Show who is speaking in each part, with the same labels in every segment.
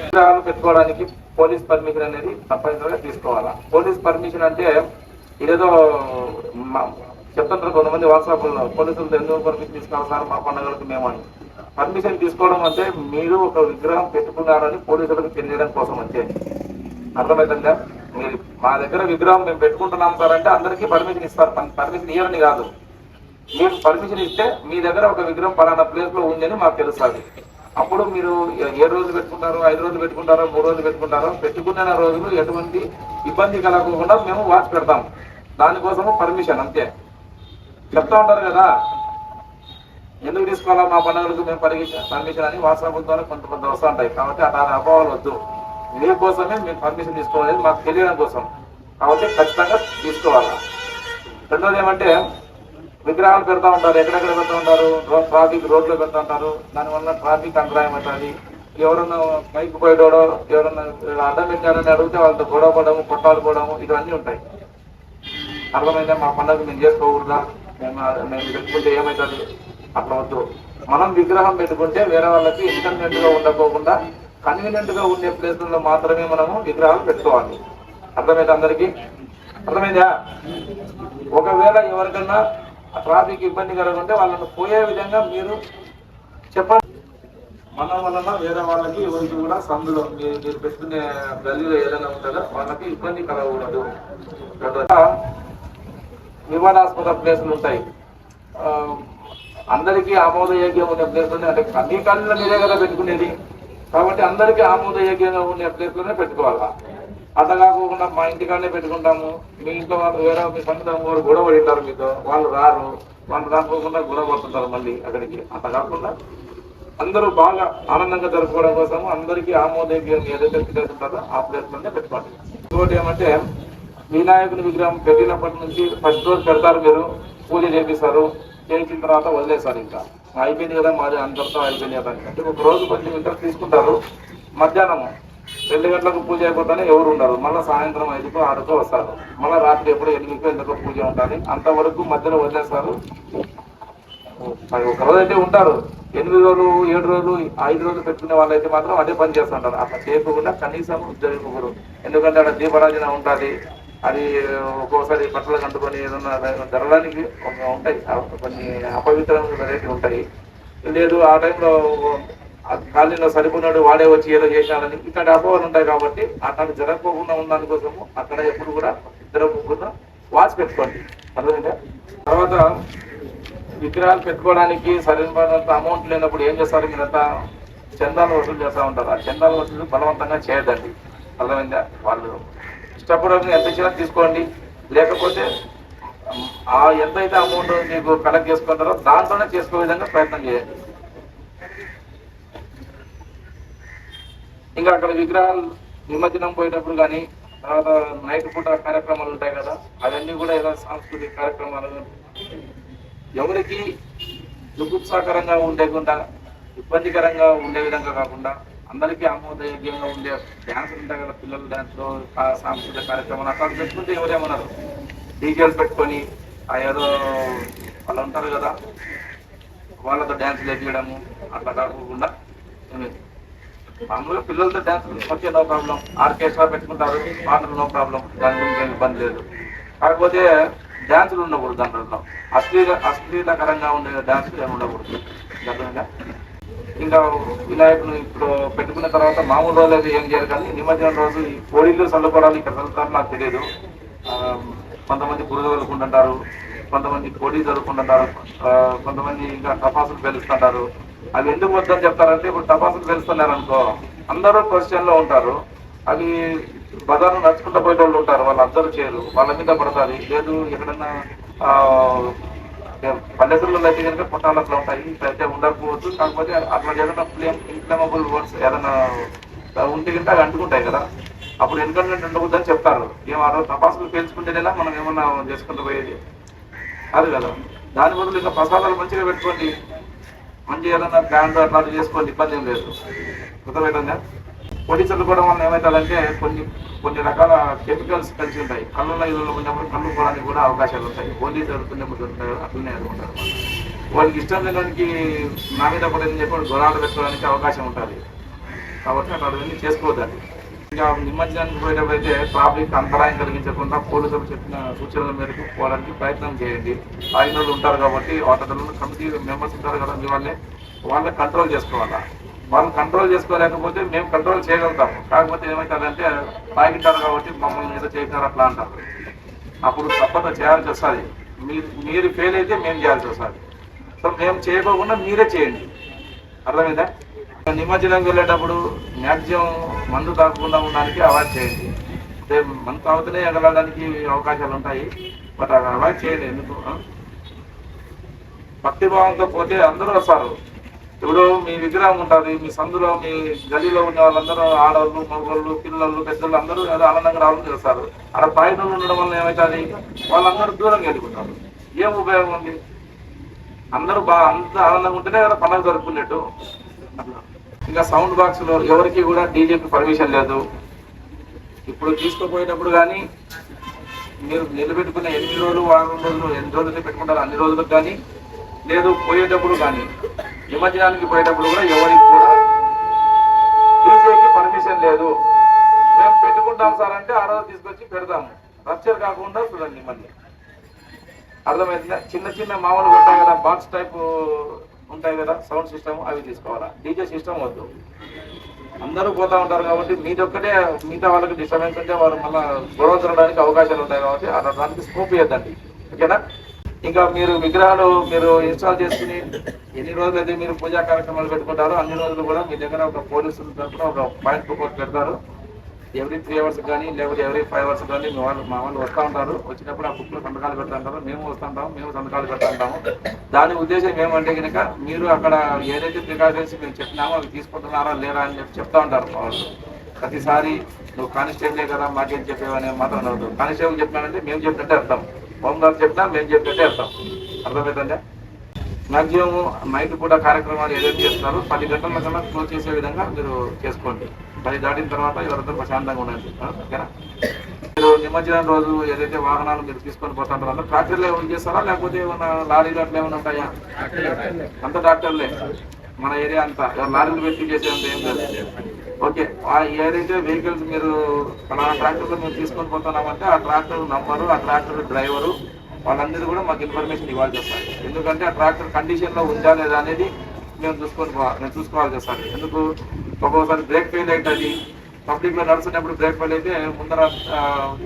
Speaker 1: విగ్రహాలు పెట్టుకోవడానికి police permission అనేది తప్పనిసరిగా తీసుకోవాలా. పోలీస్ పర్మిషన్ అంటే ఇదేదో చెప్తుంటారు కొంతమంది వాట్సాప్లో, పోలీసులతో ఎందుకు పర్మిషన్ తీసుకోవాలి సార్ మా పండుగలకు మేము అని. పర్మిషన్ తీసుకోవడం అంటే మీరు ఒక విగ్రహం పెట్టుకున్నారని పోలీసులకు తెలియడం కోసం అంతే. అర్థమవుతుందా? మీరు మా దగ్గర విగ్రహం మేము పెట్టుకుంటున్నాం సార్ అంటే అందరికీ పర్మిషన్ ఇస్తారు. పర్మిషన్ ఇవ్వని కాదు, మీరు పర్మిషన్ ఇస్తే మీ దగ్గర ఒక విగ్రహం పలానా ప్లేస్ లో ఉందని మాకు తెలుస్తుంది. అప్పుడు మీరు 7 రోజులు పెట్టుకుంటారో, 5 రోజులు పెట్టుకుంటారో, 3 రోజులు పెట్టుకుంటారో, పెట్టుకున్న రోజులు ఎటువంటి ఇబ్బంది కలగకుండా మేము వాచ్ పెడతాం. దానికోసము పర్మిషన్ అంతే. చెప్తా ఉంటారు కదా, ఎందుకు తీసుకోవాలా మా పండుగలకు మేము పర్మిషన్ అని వాట్సాప్ ద్వారా కొంత వస్తూ ఉంటాయి. కాబట్టి అలా అభావాలు వద్దు. మీకోసమే మేము పర్మిషన్ తీసుకోవాలి, మాకు తెలియడం కోసం. కాబట్టి ఖచ్చితంగా తీసుకోవాలా. రెండోది ఏమంటే, విగ్రహాలు పెడతా ఉంటారు, ఎక్కడెక్కడ పెడతా ఉంటారు, ట్రాఫిక్ రోడ్లో పెడతా ఉంటారు. దానివల్ల ట్రాఫిక్ అంతరాయం అవుతుంది. ఎవరన్నా బైక్ పోయేటోడో ఎవరన్నా అడ్డం పెట్టారని అడిగితే వాళ్ళతో గొడవ పడము, కొట్టాలు పోవడము, ఇవన్నీ ఉంటాయి. అర్థమైందా? మా పండుగ మేము చేసుకోకూడదా, మేము పెట్టుకుంటే ఏమవుతుంది? అట్లా వద్దు. మనం విగ్రహం పెట్టుకుంటే వేరే వాళ్ళకి ఇన్కన్వీనియంట్ గా ఉండకోకుండా కన్వీనియంట్ గా ఉండే ప్లేసుల్లో మాత్రమే మనము విగ్రహాలు పెట్టుకోవాలి. అర్థమైందా అందరికీ? అర్థమైందా? ఒకవేళ ఎవరికన్నా ట్రాఫిక్ ఇబ్బంది కలగకుంటే వాళ్ళని పోయే విధంగా మీరు చెప్పండి. మన వలన వేరే వాళ్ళకి ఎవరికి కూడా సందులో మీరు పెట్టుకునే గల్లీలో ఏదైనా ఉంటుందో వాళ్ళకి ఇబ్బంది కలగకూడదు. వివాదాస్పద ప్లేసులు ఉంటాయి, అందరికీ ఆమోదయోగ్యం ఉండే ప్లేసులు అంటే మీ కళ్ళలో మీరే కదా పెట్టుకునేది. కాబట్టి అందరికీ ఆమోదయోగ్యంగా ఉండే ప్లేస్లోనే పెట్టుకోవాలా. అట్లా కాకుండా మా ఇంటికాడనే పెట్టుకుంటాము, మీ ఇంట్లో వాళ్ళు వేరే మీ సొంతం వారు గొడవ పడింటారు మీతో, వాళ్ళు రారు, వాళ్ళు రాకపోకుండా గొడవ పడుతుంటారు మళ్ళీ అక్కడికి. అట్లా కాకుండా అందరూ బాగా ఆనందంగా జరుపుకోవడం కోసం అందరికీ ఆమోదయోగ్యం ఏదైతే ప్లేస్ ఉంటుందో ఆ ప్లేస్లోనే పెట్టుకోండి. ఇంకోటి ఏమంటే, వినాయకుని విగ్రహం పెట్టినప్పటి నుంచి ఫస్ట్ రోజు పెడతారు, మీరు పూజ చేపిస్తారు, చేయించిన తర్వాత వదిలేస్తారు. ఇంకా అయిపోయింది కదా మాది అందరితో అయిపోయింది కదా అంటే ఒక రోజు కొంచెం ఇంట్రెస్ట్ తీసుకుంటారు. మధ్యాహ్నం 2 గంటలకు పూజ అయిపోతానే ఎవరు ఉండరు, మళ్ళీ సాయంత్రం 5కో 6కో వస్తారు. మళ్ళీ రాత్రి ఎప్పుడు 8కో 8కో పూజ ఉంటుంది. అంతవరకు మధ్యలో వదిలేస్తారు. ఒక రోజు అయితే ఉంటారు, 8 రోజులు 7 రోజులు 5 రోజులు పెట్టుకునే వాళ్ళు అయితే మాత్రం అదే పని చేస్తుంటారు. అట్లా చేయకుండా కనీసం 2 ఎందుకంటే అక్కడ దీపారాజన ఉంటుంది. అది ఒక్కోసారి బట్టలు కంటుకొని ఏదన్నా జరగడానికి ఉంటాయి, కొన్ని అపవిత్రమైన వెరైటీ ఉంటాయి. లేదు ఆ టైంలో కాలనీలో సరిపోయినాడు వాడే వచ్చి ఏదో చేశాడని ఇట్లాంటి అపోహలు ఉంటాయి. కాబట్టి అట్లాంటి జరగకోకుండా ఉండడానికి కోసము అక్కడ ఎప్పుడు కూడా 2 ముగ్గురు వాచ్ పెట్టుకోండి. అర్థమైందా? తర్వాత విగ్రహాలు పెట్టుకోవడానికి సరైన అమౌంట్ లేనప్పుడు ఏం చేస్తారు, మీరంతా చందాలు వసూలు చేస్తూ ఉంటారు. ఆ చందాలు వసూలు బలవంతంగా చేయొద్దండి. అర్థమైందా? వాళ్ళు ఇష్టపడని ఎంత ఇచ్చినా తీసుకోండి, లేకపోతే ఆ ఎంతైతే అమౌంట్ మీకు కలెక్ట్ చేసుకుంటారో దాంట్లోనే చేసుకోే విధంగా ప్రయత్నం చేయండి. ఇంకా అక్కడ విగ్రహాలు నిమజ్జనం పోయేటప్పుడు కానీ, తర్వాత నైట్ పూట కార్యక్రమాలు ఉంటాయి కదా, అవన్నీ కూడా ఏదో సాంస్కృతిక కార్యక్రమాలు ఎవరికి దుఃఖసాకరంగా ఉండేకుండా, ఇబ్బందికరంగా ఉండే విధంగా కాకుండా అందరికీ ఆమోదయోగ్యంగా ఉండే డ్యాన్సులు ఉంటాయి కదా, పిల్లల డ్యాన్స్లో సాంస్కృతిక కార్యక్రమాలు అట్లా పెట్టుకుంటే ఎవరేమన్నారు, డీజేలు పెట్టుకొని ఏదో వాళ్ళు ఉంటారు కదా వాళ్ళతో డ్యాన్సులు వేయడము అట్లా కాకుండా మామూలుగా పిల్లలతో డ్యాన్స్ వచ్చే నో ప్రాబ్లం, ఆర్కెస్ట్రా పెట్టుకుంటారు, పాటలు నో ప్రాబ్లం, దాని గురించి ఏమి ఇబ్బంది లేదు. కాకపోతే డ్యాన్సులు ఉండకూడదు, దాంట్లో అశ్లీలకరంగా ఉండే డ్యాన్సులు ఏమి ఉండకూడదు. అర్థమైందా? ఇంకా వినాయకుని ఇప్పుడు పెట్టుకున్న తర్వాత మామూలు రోజు అయితే ఏం చేయాలి, కానీ నిమజ్జనం రోజు ఈ కోడిళ్ళు చల్లుకోవడాలు ఇక్కడ చల్లుతారు నాకు తెలియదు. కొంతమంది బురద చదువుకుంటుంటారు, కొంతమంది కోడి చదువుకుంటుంటారు, కొంతమంది ఇంకా టపాసులు పేలుస్తుంటారు. అవి ఎందుకు వద్దని చెప్తారంటే, ఇప్పుడు టపాసులు పేలుస్తున్నారు అనుకో అందరూ క్వశ్చన్లో ఉంటారు, అవి బజార్లో నడుచుకుంటూ పోయే వాళ్ళు ఉంటారు, వాళ్ళు అబ్జర్వ్ చేయరు, వాళ్ళ మీద పడతారు. లేదు ఎక్కడన్నా పల్లెటూళ్ళలో అయితే కనుక పుట్టాలు అట్లా ఉంటాయి, అయితే ఉండకపోవచ్చు. కాకపోతే అట్లా ఏదైనా ఇన్ఫ్లమబుల్ వర్డ్స్ ఏదైనా ఉంటే కనుక అవి అంటుకుంటాయి కదా, అప్పుడు ఎన్కన్వీనియంట్ ఉండకూడదని చెప్తారు. ఏమో తపాసులు పేల్చుకుంటేనేలా మనం ఏమన్నా చేసుకుంటూ పోయేది అది కదా. దాని బదులు ఇంకా ప్రసాదాలు మంచిగా పెట్టుకోండి, మంచి ఏదన్నా బ్రాండ్ అట్లాంటివి చేసుకోండి, ఇబ్బంది ఏం లేదు. గుర్తుపెట్టిందా? పొడి చల్లుకోవడం వల్ల ఏమవుతుందంటే కొన్ని రకాల కెమికల్స్ కలిసి ఉంటాయి. కళ్ళులో ఇళ్ళలో ఉన్నప్పుడు కళ్ళు పోవడానికి కూడా అవకాశాలు ఉంటాయి. హోలీ జరుగుతున్నప్పుడు దొరుకుతాయి, అట్లనే అనుకుంటారు. వాళ్ళకి ఇష్టం లేనికి నా మీద పడేదని చెప్పి గొడవలు పెట్టుకోవడానికి అవకాశం ఉంటుంది. కాబట్టి అట్లా అవన్నీ చేసుకోవద్దండి. ఇంకా నిమజ్జనానికి పోయేటప్పుడు అయితే ట్రాఫిక్ అంతరాయం కలిగించకుండా పోలీసులు చెప్పిన సూచనల మేరకు పోవడానికి ప్రయత్నం చేయండి. ఆగినోళ్ళు ఉంటారు కాబట్టి వాటిలో కమిటీ మెంబర్స్ ఉంటారు కదా, మీ వాళ్ళని కంట్రోల్ చేసుకోవాలా. వాళ్ళు కంట్రోల్ చేసుకోలేకపోతే మేము కంట్రోల్ చేయగలుగుతాము. కాకపోతే ఏమవుతుందంటే తాగిటారు కాబట్టి మమ్మల్ని ఏదో చేశారు అట్లా అంటారు. అప్పుడు తప్పక చేయాల్సి వస్తుంది. మీరు ఫెయిల్ అయితే మేము చేయాల్సి వస్తుంది. సో మేము చేయకోకుండా మీరే చేయండి. అర్థమైందా? నిమజ్జనం వెళ్ళేటప్పుడు మ్యాక్సిమం మందు తాగకుండా ఉండడానికి అవాయిడ్ చేయండి. అంటే మందు తాగుతూనే ఎగలడానికి అవకాశాలు ఉంటాయి, బట్ అవాయిడ్ చేయండి. ఎందుకు భక్తిభావంతో పోతే అందరూ వస్తారు. ఇప్పుడు మీ విగ్రహం ఉంటుంది, మీ సందులో మీ గదిలో ఉన్న వాళ్ళందరూ ఆడవాళ్ళు, మగవాళ్ళు, పిల్లలు, పెద్దలు అందరూ ఏదో ఆనందంగా రావాలని చేస్తారు. అక్కడ పైన ఉండడం వల్ల ఏమవుతుంది, వాళ్ళందరూ దూరంగా వెళ్ళిపోతారు. ఏం ఉపయోగం ఉంది? అందరూ అంత ఆనందంగా ఉంటేనే కదా పండుగ జరుపుకున్నట్టు. ఇంకా సౌండ్ బాక్స్ లో ఎవరికి కూడా డీజేకి పర్మిషన్ లేదు. ఇప్పుడు తీసుకుపోయేటప్పుడు కానీ మీరు నిలబెట్టుకున్న 8 రోజులు, వారం రోజులు, ఎన్ని రోజులు పెట్టుకుంటారు అన్ని రోజులకు కానీ లేదు, పోయేటప్పుడు కానీ నిమజ్జనానికి పోయేటప్పుడు కూడా ఎవరికి కూడా డీజేకి పర్మిషన్ లేదు. మేము పెట్టుకుంటాం సార్ అంటే ఆ రోజు తీసుకొచ్చి పెడతాము. రప్చర్ కాకుండా చూడండి. మళ్ళీ అర్థమైందా? చిన్న చిన్న మామూలుగా ఉంటాయి కదా, బాక్స్ టైప్ ఉంటాయి కదా సౌండ్ సిస్టమ్, అవి తీసుకోవాలా. డీజే సిస్టమ్ వద్దు. అందరూ పోతా ఉంటారు కాబట్టి మీదొక్కటే మిగతా వాళ్ళకి డిస్టర్బెన్స్ ఉంటే వారు మళ్ళీ గొడవ తినడానికి అవకాశాలు ఉంటాయి కాబట్టి దానికి స్కోప్ ఇవ్వద్దండి. ఓకేనా? ఇంకా మీరు విగ్రహాలు మీరు ఇన్స్టాల్ చేసుకుని ఎన్ని రోజులు అయితే మీరు పూజా కార్యక్రమాలు పెట్టుకుంటారో అన్ని రోజులు కూడా మీ దగ్గర ఒక పోలీసుల తరఫున ఒక పాయింట్ బుక్ పెడతారు. ఎవ్రీ 3 hours కానీ లేకపోతే ఎవ్రీ 5 hours కానీ మా వాళ్ళు వస్తూ ఉంటారు. వచ్చినప్పుడు ఆ బుక్లో సంతకాలు పెడతా ఉంటారు. మేము వస్తుంటాము, మేము సంతకాలు పెడతా ఉంటాము. దాని ఉద్దేశం ఏమంటే కనుక మీరు అక్కడ ఏదైతే ప్రికాషన్స్ మేము చెప్పినామో అవి తీసుకుంటున్నారా లేరా అని చెప్తా ఉంటారు వాళ్ళు. ప్రతిసారి నువ్వు కానిస్టేబులే కదా మాకేం చెప్పేవని మాత్రం అనవద్దు. కానిస్టేబుల్ చెప్పినానంటే మేము చెప్పినట్టే అర్థం, హోంగార్డ్ చెప్పినా మేము చెప్పినట్టే అర్థం. అర్థమవుతుందా? మ్యాక్సిమం నైట్ పూట కార్యక్రమాలు ఏదైతే చేస్తున్నారో 10 గంటల కన్నా క్లోజ్ చేసే విధంగా మీరు చేసుకోండి. 10 దాటిన తర్వాత ఎవరంతా ప్రశాంతంగా ఉండండి. ఓకేనా? మీరు నిమజ్జనం రోజు ఏదైతే వాహనాలు మీరు తీసుకొని పోతుంటారో అందరూ ట్రాక్టర్లే యూజ్ చేస్తారా లేకపోతే ఏమన్నా లారీలు అట్లా ఏమైనా ఉంటాయా? అంత ట్రాక్టర్లే మన ఏరియా అంతా. లారీలు పెట్టి చేసేంత ఏం లేదు. ఓకే, ఏదైతే వెహికల్స్ మీరు మన ట్రాక్టర్లో మేము తీసుకొని పోతున్నామంటే ఆ ట్రాక్టర్ నంబరు, ఆ ట్రాక్టర్ డ్రైవరు వాళ్ళందరూ కూడా మాకు ఇన్ఫర్మేషన్ ఇవ్వాల్సి వస్తుంది. ఎందుకంటే ఆ ట్రాక్టర్ కండిషన్లో ఉందా లేదా అనేది మేము చూసుకోవాల్సి వస్తుంది. ఎందుకు ఒక్కొక్కసారి బ్రేక్ ఫెయిల్ అవుతుంది. పబ్లిక్లో నడుస్తున్నప్పుడు బ్రేక్ ఫెయిల్ అయితే ముందర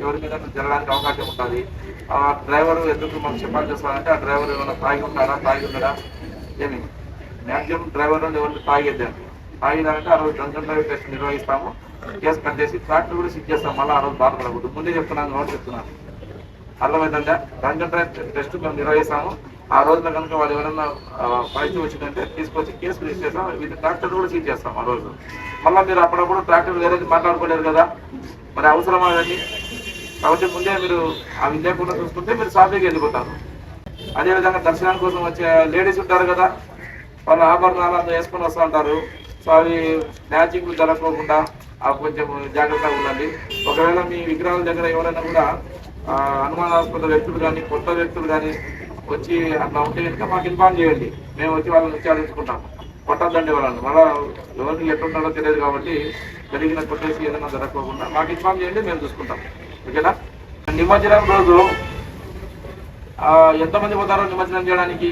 Speaker 1: ఎవరి మీద జరగడానికి అవకాశం ఉంటుంది. ఆ డ్రైవర్ ఎందుకు మాకు చెప్పాల్సి వస్తారంటే ఆ డ్రైవర్ ఏమైనా తాగి ఉన్నాడా ఏమి మ్యాక్సిమం డ్రైవర్ ఎవరిని తాగేద్దండి. తాగినారంటే ఆ రోజు డ్రంక్ అండ్ డ్రైవ్ టెస్ట్ నిర్వహిస్తాము. కేసు కట్ చేసి ట్రాక్టర్ కూడా సిక్ చేస్తాం. మళ్ళీ ఆ రోజు బాధపడకూడదు. ముందే చెప్తున్నాను కాబట్టి చెప్తున్నాను. అర్థమైందంటే డ్రంక్ అండ్ డ్రైవ్ టెస్ట్ మేము నిర్వహిస్తాము. ఆ రోజున కనుక వాళ్ళు ఎవరైనా పాజిటివ్ వచ్చిందంటే తీసుకొచ్చి కేసు రిజిస్టర్ చేస్తాం. వీటి ట్రాక్టర్ కూడా సీజ్ చేస్తాం ఆ రోజు. మళ్ళీ మీరు అప్పుడప్పుడు ట్రాక్టర్ వేరే మాట్లాడుకోలేరు కదా, మరి అవసరం అదండి. కాబట్టి ముందే మీరు అవి లేకుండా చూసుకుంటే మీరు సాఫీగా వెళ్ళిపోతారు. అదేవిధంగా దర్శనానికి కోసం వచ్చే లేడీస్ ఉంటారు కదా, వాళ్ళు ఆభరణాలు అంతా వేసుకొని వస్తూ ఉంటారు. సో అవి మ్యాచింగ్ జరగకోకుండా కొంచెం జాగ్రత్తగా ఉండండి. ఒకవేళ మీ విగ్రహాల దగ్గర ఎవరైనా కూడా అనుమానాస్పద వ్యక్తులు కానీ కొత్త వ్యక్తులు కానీ వచ్చి అట్లా ఉంటే కనుక మాకు ఇన్ఫార్మ్ చేయండి. మేము వచ్చి వాళ్ళని విచారించుకుంటాం. కొట్టద్దండి వాళ్ళని. మళ్ళీ ఎవరికి ఎట్లుంటాడో తెలియదు కాబట్టి జరిగిన కొట్టేసి ఏదైనా జరగకోకుండా మాకు ఇన్ఫార్మ్ చేయండి, మేము చూసుకుంటాం. ఓకేనా? నిమజ్జనం రోజు ఎంతమంది పోతారో నిమజ్జనం చేయడానికి?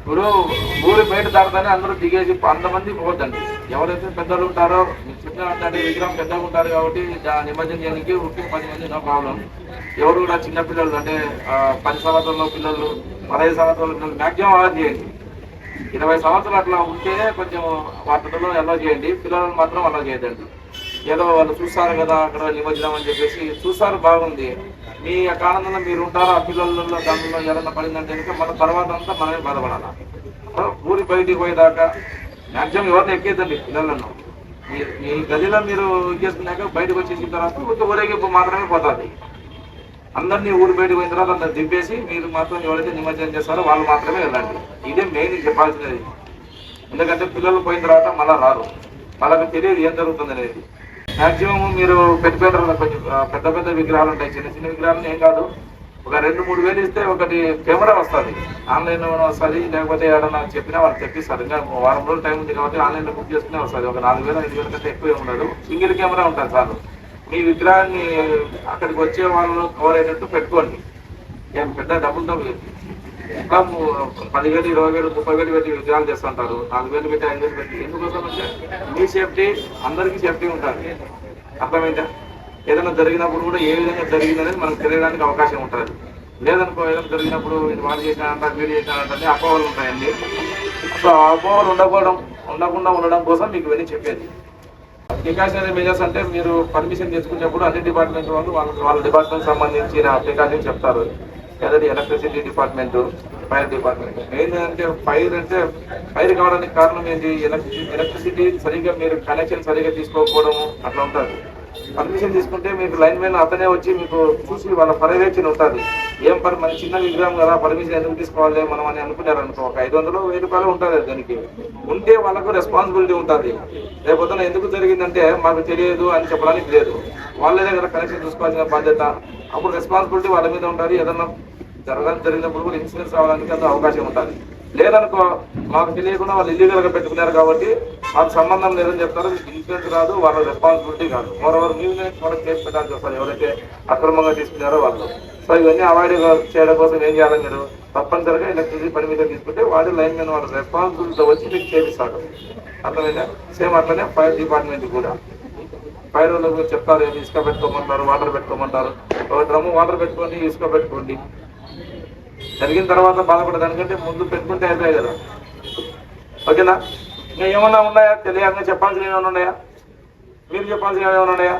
Speaker 1: ఇప్పుడు ఊరి బయట దాటుతానే అందరూ దిగేసి అంతమంది పోవద్దండి. ఎవరైతే పెద్దలు ఉంటారో మీకు చెప్పిన విగ్రహం పెద్దగా ఉంటారు కాబట్టి నిమజ్జనం చేయడానికి 10 మంది నో ప్రాబ్లం. ఎవరు కూడా చిన్నపిల్లలు అంటే 10 సంవత్సరాల పిల్లలు, 15 సంవత్సరాల పిల్లలు మ్యాక్సిమం అలా చేయండి. 20 సంవత్సరాలు అట్లా ఉంటేనే కొంచెం వాటిలో ఎలా చేయండి. పిల్లలను మాత్రం అలా చేయదండి. ఏదో వాళ్ళు చూస్తారు కదా అక్కడ నిమజ్జనం అని చెప్పేసి చూస్తారు, బాగుంది. మీ యొక్క ఆనందంలో మీరు ఉంటారు. ఆ పిల్లలలో దాంట్లో ఏదైనా పడిందంటే కనుక మన తర్వాత అంతా మనమే బాధపడాలి. ఊరి బయటికి పోయేదాకా మ్యాక్సిమం ఎవరిని ఎక్కేద్దండి పిల్లలను. మీ గదిలో మీరు చేసుకున్నాక బయటకు వచ్చేసిన తర్వాత ఊరేగింపు మాత్రమే పోతుంది. అందరినీ ఊరు బయటకు పోయిన తర్వాత అందరు దింపేసి మీరు మాత్రం ఎవరైతే నిమజ్జనం చేస్తారో వాళ్ళు మాత్రమే వెళ్ళండి. ఇదే మెయిన్ చెప్పాల్సినది. ఎందుకంటే పిల్లలు పోయిన తర్వాత మళ్ళీ రారు, వాళ్ళకి తెలియదు ఏం జరుగుతుంది అనేది. మాక్సిమం మీరు పెట్టుకుంటారు కొంచెం పెద్ద పెద్ద విగ్రహాలు ఉంటాయి, చిన్న చిన్న విగ్రహాలు ఏం కాదు, ఒక 2-3 వేలు ఇస్తే ఒకటి కెమెరా వస్తుంది, ఆన్లైన్ వస్తుంది, లేకపోతే ఎవరైనా చెప్పినా వాళ్ళు తెప్పిస్తారు. ఇంకా వారం రోజులు టైం ఉంది కాబట్టి ఆన్లైన్లో బుక్ చేసుకునే వస్తుంది. ఒక 4,000-5,000 కంటే ఎక్కువే ఉండదు, సింగిల్ కెమెరా ఉంటుంది చాలు. మీ విగ్రహాన్ని అక్కడికి వచ్చే వాళ్ళు కవర్ అయ్యేటట్టు పెట్టుకోండి, ఏం పెద్ద డబ్బులతో ఇంకా 10,000, 20,000, 30,000 పెట్టి విగ్రహాలు చేస్తుంటారు. 4,000 పెట్టి 5,000 పెట్టి ఎందుకోసం అంటే మీ సేఫ్టీ అందరికీ సేఫ్టీ ఉంటుంది. అర్థమైందా? ఏదైనా జరిగినప్పుడు కూడా ఏ విధంగా జరిగిందనేది మనకు తెలియడానికి అవకాశం ఉంటుంది. లేదనుకో ఏదైనా జరిగినప్పుడు ఇది వాళ్ళు చేసినారంట వీళ్ళు చేసినారంటే అపోహలు ఉంటాయండి. సో ఆ అపోహలు ఉండకుండా ఉండడం కోసం మీకు ఇవన్నీ చెప్పేది. ప్రికాషనరీ మెజర్స్ అంటే మీరు పర్మిషన్ తీసుకునేప్పుడు అన్ని డిపార్ట్మెంట్ వాళ్ళు వాళ్ళ డిపార్ట్మెంట్ సంబంధించిన ప్రికాషన్ చెప్తారు. ఏదైతే ఎలక్ట్రిసిటీ డిపార్ట్మెంట్, ఫైర్ డిపార్ట్మెంట్. ఏంటంటే ఫైర్ కావడానికి కారణం ఏంటి? ఎలక్ట్రిసిటీ సరిగ్గా మీరు కనెక్షన్ సరిగ్గా తీసుకోకపోవడము అట్లా ఉంటుంది. పర్మిషన్ తీసుకుంటే మీకు లైన్ మ్యాన్ అతనే వచ్చి మీకు చూసి వాళ్ళ పర్యవేక్షణ ఉంటుంది. ఏం మన చిన్న విగ్రహం కదా పర్మిషన్ ఎందుకు తీసుకోవాలి మనం అని అనుకున్నారు అనుకో, ఒక 500-1000 రూపాయలు ఉంటుంది దానికి. ఉంటే వాళ్ళకు రెస్పాన్సిబిలిటీ ఉంటుంది. రేపొద్దున ఎందుకు జరిగిందంటే మాకు తెలియదు అని చెప్పడానికి లేదు, వాళ్ళే దగ్గర కనెక్షన్ చూసుకోవాల్సిన బాధ్యత. అప్పుడు రెస్పాన్సిబిలిటీ వాళ్ళ మీద ఉంటుంది. ఏదన్నా జరిగినప్పుడు కూడా ఇన్సూరెన్స్ రావడానికి అందులో అవకాశం ఉంటుంది. లేదనుకో మాకు తెలియకుండా వాళ్ళు ఇల్లీగల్గా పెట్టుకున్నారు కాబట్టి మాకు సంబంధం లేదని చెప్తారు, ఇన్సూరెన్స్ రాదు, వాళ్ళ రెస్పాన్సిబిలిటీ కాదు. మరోవర్ మీదే వాళ్ళకి కేసు పెట్టాల్సి వస్తుంది ఎవరైతే అక్రమంగా తీసుకున్నారో వాళ్ళు. సో ఇవన్నీ అవాయిడ్ చేయడం కోసం ఏం చేయాలి, మీరు తప్పనిసరిగా ఎలక్ట్రిసిటీ పని మీద తీసుకుంటే వాడి లైన్ మీద వాళ్ళ రెస్పాన్సిబిలిటీతో వచ్చి మీకు చేపిస్తాడు. అర్థమైందా? సేమ్ అట్లనే ఫైర్ డిపార్ట్మెంట్ కూడా ఫైర్ వాళ్ళకు చెప్తారు, ఇసుక పెట్టుకోమంటారు, వాటర్ పెట్టుకోమంటారు. ఒక డ్రమ్ము వాటర్ పెట్టుకోండి, ఇసుక పెట్టుకోండి. జరిగిన తర్వాత బాధపడదానికంటే ముందు పెట్టుకుంటే అయిపోయాయి కదా. ఓకేనా? ఇంకా ఏమన్నా ఉన్నాయా తెలియాలని చెప్పాల్సినవి ఏమైనా ఉన్నాయా? మీరు చెప్పాల్సినవి ఏమైనా ఉన్నాయా?